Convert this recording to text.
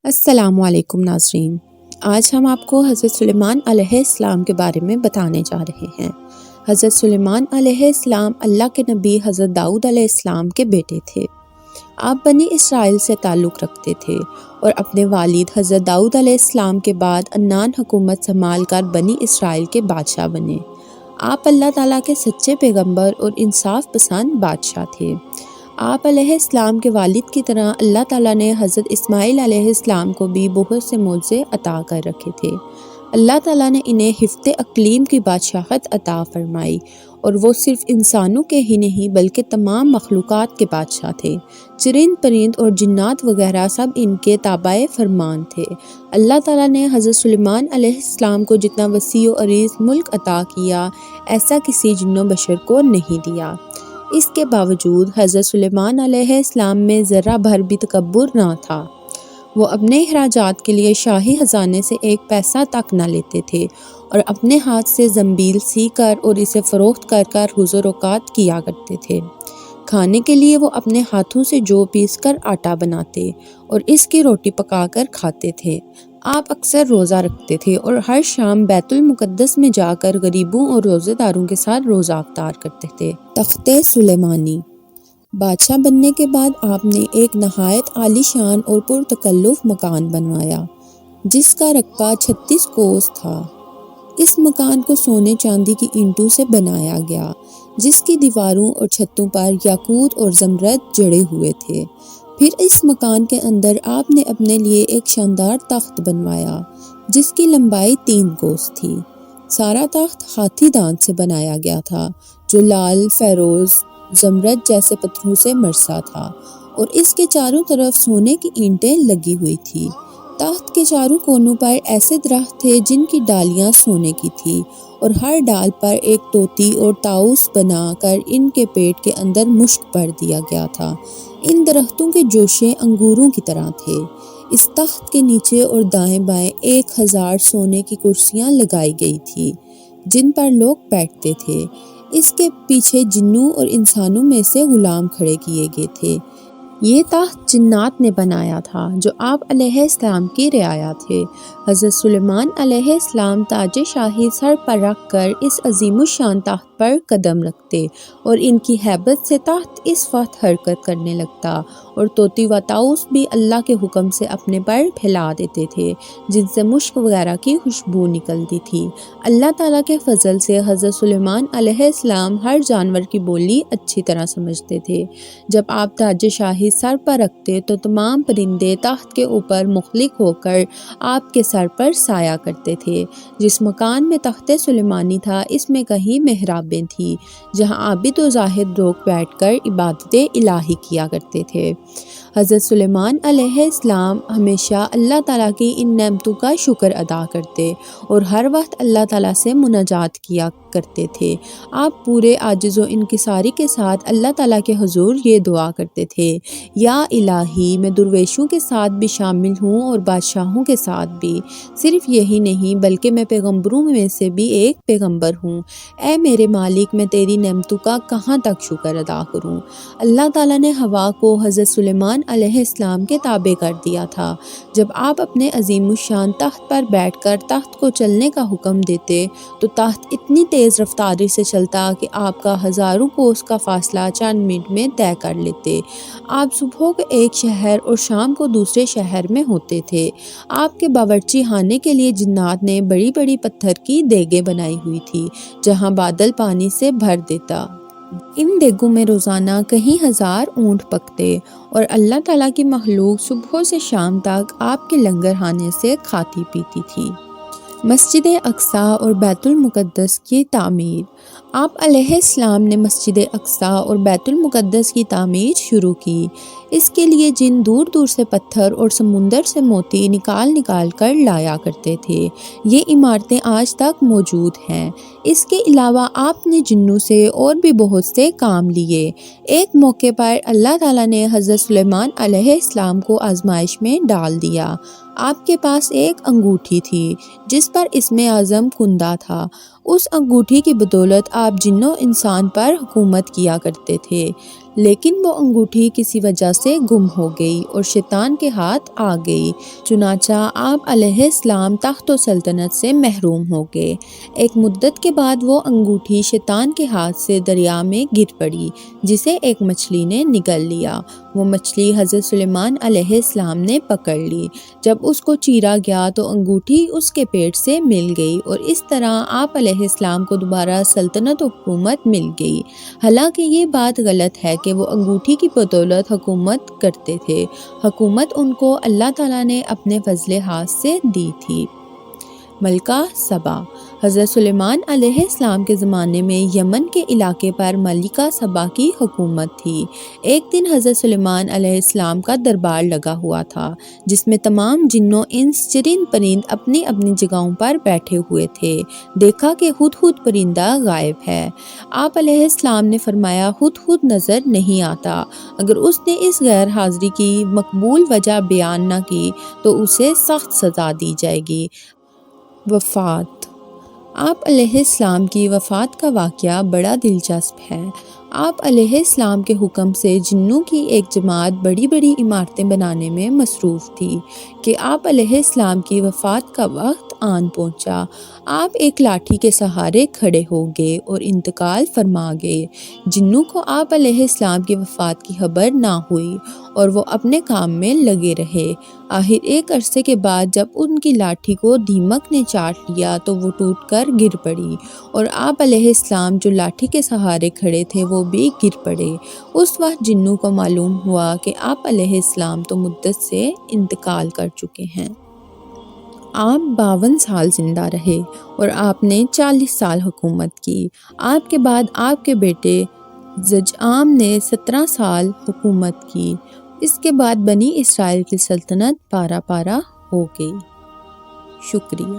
السلام علیکم ناظرین، آج ہم آپ کو حضرت سلیمان علیہ السلام کے بارے میں بتانے جا رہے ہیں۔ حضرت سلیمان علیہ السلام اللہ کے نبی حضرت داؤد علیہ السلام کے بیٹے تھے۔ آپ بنی اسرائیل سے تعلق رکھتے تھے اور اپنے والد حضرت داؤد علیہ السلام کے بعد عنان حکومت سنبھال کر بنی اسرائیل کے بادشاہ بنے۔ آپ اللہ تعالیٰ کے سچے پیغمبر اور انصاف پسند بادشاہ تھے۔ آپ علیہ السلام کے والد کی طرح اللہ تعالیٰ نے حضرت اسماعیل علیہ السلام کو بھی بہت سے معجزے عطا کر رکھے تھے۔ اللہ تعالیٰ نے انہیں ہفت اقلیم کی بادشاہت عطا فرمائی اور وہ صرف انسانوں کے ہی نہیں بلکہ تمام مخلوقات کے بادشاہ تھے۔ چرند پرند اور جنات وغیرہ سب ان کے تابع فرمان تھے۔ اللہ تعالیٰ نے حضرت سلیمان علیہ السلام کو جتنا وسیع و عریض ملک عطا کیا ایسا کسی جن و بشر کو نہیں دیا۔ اس کے باوجود حضرت سلیمان علیہ السلام میں ذرہ بھر بھی تکبر نہ تھا۔ وہ اپنے اخراجات کے لیے شاہی خزانے سے ایک پیسہ تک نہ لیتے تھے اور اپنے ہاتھ سے زنبیل سی کر اور اسے فروخت کر کر حضور اوقات کیا کرتے تھے۔ کھانے کے لیے وہ اپنے ہاتھوں سے جو پیس کر آٹا بناتے اور اس کی روٹی پکا کر کھاتے تھے۔ آپ اکثر روزہ رکھتے تھے اور ہر شام بیت المقدس میں جا کر غریبوں اور روزہ داروں کے ساتھ روزہ افطار کرتے تھے۔ تخت سلیمانی۔ بادشاہ بننے کے بعد آپ نے ایک نہایت عالی شان اور پرتکلف مکان بنوایا جس کا رقبہ 36 کوس تھا۔ اس مکان کو سونے چاندی کی اینٹوں سے بنایا گیا جس کی دیواروں اور چھتوں پر یاقوت اور زمرد جڑے ہوئے تھے۔ پھر اس مکان کے اندر آپ نے اپنے لیے ایک شاندار تخت بنوایا جس کی لمبائی 3 کوس تھی۔ سارا تخت ہاتھی دانت سے بنایا گیا تھا جو لال، فیروز، زمرد جیسے پتھروں سے مرصع تھا اور اس کے چاروں طرف سونے کی اینٹیں لگی ہوئی تھی۔ تخت کے چاروں کونوں پر ایسے درخت تھے جن کی ڈالیاں سونے کی تھی اور ہر ڈال پر ایک طوطی اور طاؤس بنا کر ان کے پیٹ کے اندر مشک بھر دیا گیا تھا۔ ان درختوں کے جوشے انگوروں کی طرح تھے۔ اس تخت کے نیچے اور دائیں بائیں 1000 سونے کی کرسیاں لگائی گئی تھی جن پر لوگ بیٹھتے تھے۔ اس کے پیچھے جنوں اور انسانوں میں سے غلام کھڑے کیے گئے تھے۔ یہ تخت جنات نے بنایا تھا جو آپ علیہ السلام کی رعایا تھے۔ حضرت سلیمان علیہ السلام تاج شاہی سر پر رکھ کر اس عظیم الشان تخت پر قدم رکھتے اور ان کی ہیبت سے تخت اس وقت حرکت کرنے لگتا اور طوطی و طاؤس بھی اللہ کے حکم سے اپنے پر پھیلا دیتے تھے جن سے مشک وغیرہ کی خوشبو نکلتی تھی۔ اللہ تعالیٰ کے فضل سے حضرت سلیمان علیہ السلام ہر جانور کی بولی اچھی طرح سمجھتے تھے۔ جب آپ تاج شاہی سر پر رکھتے تو تمام پرندے تخت کے اوپر مخلق ہو کر آپ کے سر پر سایہ کرتے تھے۔ جس مکان میں تخت سلیمانی تھا اس میں کہیں محرابیں تھیں جہاں عابد و زاہد لوگ بیٹھ کر عبادت الہی کیا کرتے تھے۔ حضرت سلیمان علیہ السلام ہمیشہ اللہ تعالیٰ کی ان نعمتوں کا شکر ادا کرتے اور ہر وقت اللہ تعالیٰ سے مناجات کیا کرتے تھے۔ آپ پورے عاجز و انکساری کے ساتھ اللہ تعالیٰ کے حضور یہ دعا کرتے تھے، یا الہی میں درویشوں کے ساتھ بھی شامل ہوں اور بادشاہوں کے ساتھ بھی، صرف یہی نہیں بلکہ میں پیغمبروں میں سے بھی ایک پیغمبر ہوں۔ اے میرے مالک، میں تیری نعمتوں کا کہاں تک شکر ادا کروں۔ اللہ تعالیٰ نے ہوا کو حضرت سلیمان علیہ السلام کے تابع کر دیا تھا۔ جب آپ اپنے عظیم الشان تخت پر بیٹھ کر تخت کو چلنے کا حکم دیتے تو تخت اتنی تیز رفتاری سے چلتا کہ آپ کا ہزاروں کوس کا فاصلہ چند منٹ میں طے کر لیتے۔ آپ صبح کو ایک شہر اور شام کو دوسرے شہر میں ہوتے تھے۔ آپ کے باورچی خانے کے لیے جنات نے بڑی بڑی پتھر کی دیگیں بنائی ہوئی تھی جہاں بادل پانی سے بھر دیتا۔ ان دیگوں میں روزانہ کئی 1000 اونٹ پکتے اور اللہ تعالیٰ کی مخلوق صبح سے شام تک آپ کے لنگر خانے سے کھاتی پیتی تھی۔ مسجد اقصیٰ اور بیت المقدس کی تعمیر۔ آپ علیہ السلام نے مسجد اقصیٰ اور بیت المقدس کی تعمیر شروع کی۔ اس کے لیے جن دور دور سے پتھر اور سمندر سے موتی نکال کر لایا کرتے تھے، یہ عمارتیں آج تک موجود ہیں۔ اس کے علاوہ آپ نے جنوں سے اور بھی بہت سے کام لیے۔ ایک موقع پر اللہ تعالیٰ نے حضرت سلیمان علیہ السلام کو آزمائش میں ڈال دیا۔ آپ کے پاس ایک انگوٹھی تھی جس پر اسم اعظم کندہ تھا۔ اس انگوٹھی کی بدولت آپ جن و انسان پر حکومت کیا کرتے تھے، لیکن وہ انگوٹھی کسی وجہ سے گم ہو گئی اور شیطان کے ہاتھ آ گئی، چنانچہ آپ علیہ السلام تخت و سلطنت سے محروم ہو گئے۔ ایک مدت کے بعد وہ انگوٹھی شیطان کے ہاتھ سے دریا میں گر پڑی، جسے ایک مچھلی نے نگل لیا۔ وہ مچھلی حضرت سلیمان علیہ السلام نے پکڑ لی۔ جب اس کو چیرا گیا تو انگوٹھی اس کے پیٹ سے مل گئی اور اس طرح آپ علیہ السلام کو دوبارہ سلطنت و حکومت مل گئی۔ حالانکہ یہ بات غلط ہے کہ وہ انگوٹھی کی بدولت حکومت کرتے تھے، حکومت ان کو اللہ تعالیٰ نے اپنے فضل ہاتھ سے دی تھی۔ ملکہ سبا۔ حضرت سلیمان علیہ السلام کے زمانے میں یمن کے علاقے پر ملکہ سبا کی حکومت تھی۔ ایک دن حضرت سلیمان علیہ السلام کا دربار لگا ہوا تھا، جس میں تمام جن و انس، چرند پرند اپنی اپنی جگہوں پر بیٹھے ہوئے تھے۔ دیکھا کہ ہدہد پرندہ غائب ہے۔ آپ علیہ السلام نے فرمایا، ہدہد نظر نہیں آتا۔ اگر اس نے اس غیر حاضری کی مقبول وجہ بیان نہ کی تو اسے سخت سزا دی جائے گی۔ وفات۔ آپ علیہ السلام کی وفات کا واقعہ بڑا دلچسپ ہے۔ آپ علیہ السلام کے حکم سے جنوں کی ایک جماعت بڑی بڑی عمارتیں بنانے میں مصروف تھی کہ آپ علیہ السلام کی وفات کا وقت آن پہنچا۔ آپ ایک لاٹھی کے سہارے کھڑے ہو گئے اور انتقال فرما گئے۔ جنوں کو آپ علیہ السلام کی وفات کی خبر نہ ہوئی اور وہ اپنے کام میں لگے رہے۔ آخر ایک عرصے کے بعد جب ان کی لاٹھی کو دیمک نے چاٹ لیا تو وہ ٹوٹ کر گر پڑی اور آپ علیہ السلام جو لاٹھی کے سہارے کھڑے تھے وہ بھی گر پڑے۔ اس وقت جنوں کو معلوم ہوا کہ آپ علیہ السلام تو مدت سے انتقال کر چکے ہیں۔ آپ 52 سال زندہ رہے اور آپ نے 40 سال حکومت کی۔ آپ کے بعد آپ کے بیٹے زجعام نے 17 سال حکومت کی۔ اس کے بعد بنی اسرائیل کی سلطنت پارا پارا ہو گئی۔ شکریہ۔